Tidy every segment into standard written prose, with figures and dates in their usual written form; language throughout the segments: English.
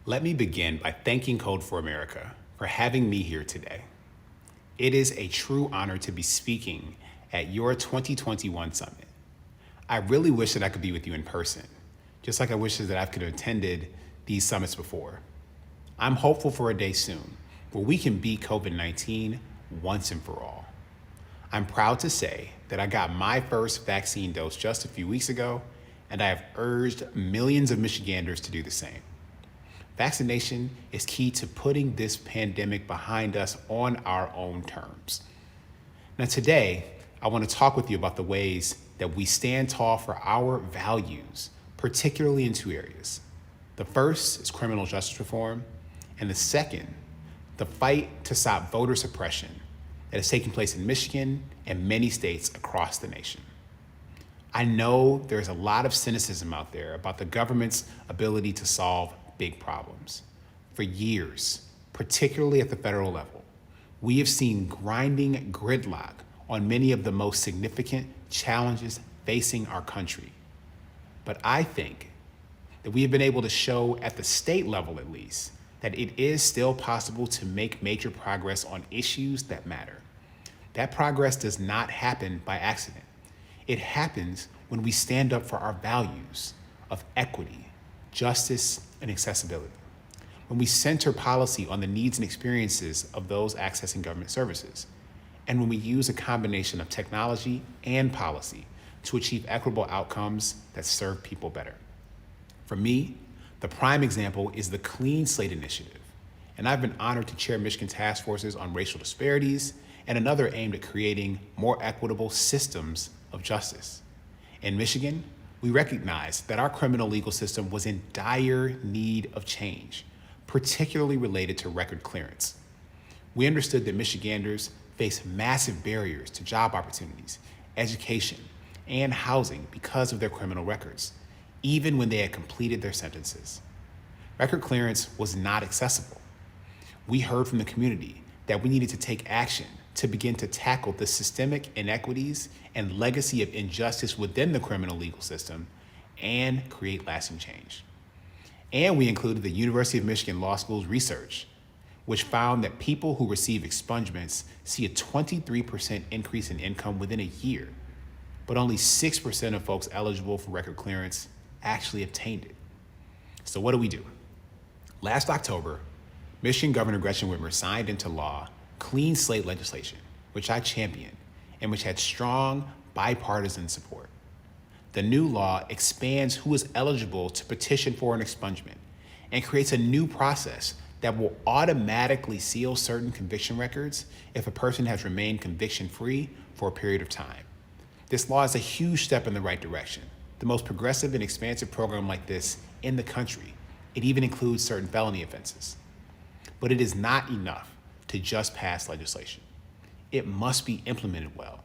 Let me begin by thanking Code for America for having me here today. It is a true honor to be speaking at your 2021 summit. I really wish that I could be with you in person, just like I wish that I could have attended these summits before. I'm hopeful for a day soon where we can beat COVID-19 once and for all. I'm proud to say that I got my first vaccine dose just a few weeks ago, and I have urged millions of Michiganders to do the same. Vaccination is key to putting this pandemic behind us on our own terms. Now today, I want to talk with you about the ways that we stand tall for our values, particularly in two areas. The first is criminal justice reform, and the second, the fight to stop voter suppression that is taking place in Michigan and many states across the nation. I know there's a lot of cynicism out there about the government's ability to solve big problems. For years, particularly at the federal level, we have seen grinding gridlock on many of the most significant challenges facing our country. But I think that we have been able to show at the state level, at least, that it is still possible to make major progress on issues that matter. That progress does not happen by accident. It happens when we stand up for our values of equity, justice, and accessibility. When we center policy on the needs and experiences of those accessing government services. And when we use a combination of technology and policy to achieve equitable outcomes that serve people better. For me, the prime example is the Clean Slate Initiative. And I've been honored to chair Michigan task forces on racial disparities and another aimed at creating more equitable systems of justice. In Michigan, we recognized that our criminal legal system was in dire need of change, particularly related to record clearance. We understood that Michiganders face massive barriers to job opportunities, education, and housing because of their criminal records, even when they had completed their sentences. Record clearance was not accessible. We heard from the community that we needed to take action to begin to tackle the systemic inequities and legacy of injustice within the criminal legal system and create lasting change. And we included the University of Michigan Law School's research, which found that people who receive expungements see a 23% increase in income within a year, but only 6% of folks eligible for record clearance actually obtained it. So what do? Last October, Michigan Governor Gretchen Whitmer signed into law Clean Slate legislation, which I championed and which had strong bipartisan support. The new law expands who is eligible to petition for an expungement and creates a new process that will automatically seal certain conviction records if a person has remained conviction-free for a period of time. This law is a huge step in the right direction, the most progressive and expansive program like this in the country. It even includes certain felony offenses. But it is not enough to just pass legislation. It must be implemented well,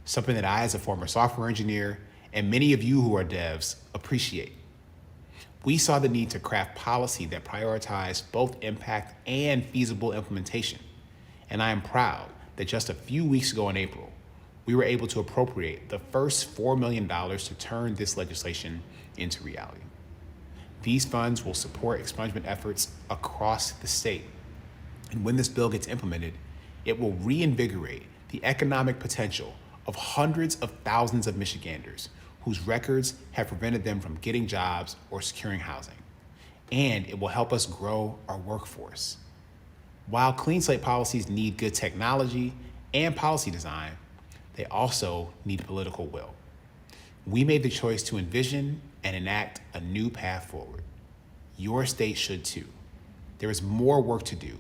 something that I, as a former software engineer, and many of you who are devs appreciate. We saw the need to craft policy that prioritized both impact and feasible implementation. And I am proud that just a few weeks ago in April, we were able to appropriate the first $4 million to turn this legislation into reality. These funds will support expungement efforts across the state. And when this bill gets implemented, it will reinvigorate the economic potential of hundreds of thousands of Michiganders whose records have prevented them from getting jobs or securing housing. And it will help us grow our workforce. While clean slate policies need good technology and policy design, they also need political will. We made the choice to envision and enact a new path forward. Your state should too. There is more work to do,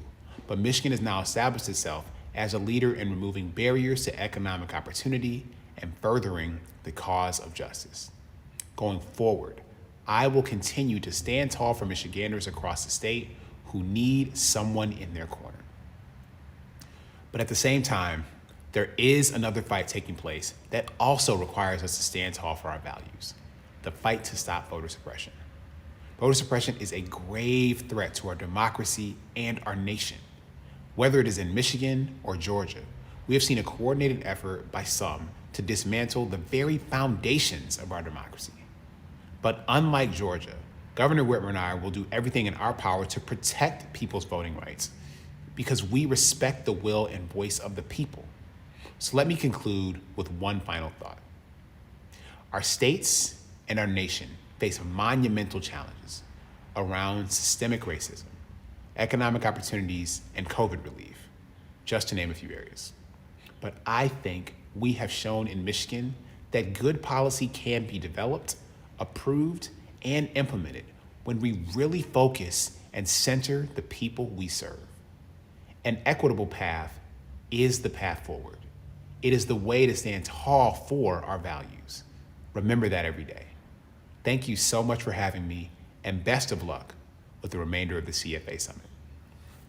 but Michigan has now established itself as a leader in removing barriers to economic opportunity and furthering the cause of justice. Going forward, I will continue to stand tall for Michiganders across the state who need someone in their corner. But at the same time, there is another fight taking place that also requires us to stand tall for our values, the fight to stop voter suppression. Voter suppression is a grave threat to our democracy and our nation. Whether it is in Michigan or Georgia, we have seen a coordinated effort by some to dismantle the very foundations of our democracy. But unlike Georgia, Governor Whitmer and I will do everything in our power to protect people's voting rights because we respect the will and voice of the people. So let me conclude with one final thought. Our states and our nation face monumental challenges around systemic racism, economic opportunities, and COVID relief, just to name a few areas. But I think we have shown in Michigan that good policy can be developed, approved, and implemented when we really focus and center the people we serve. An equitable path is the path forward. It is the way to stand tall for our values. Remember that every day. Thank you so much for having me, and best of luck with the remainder of the CFA Summit.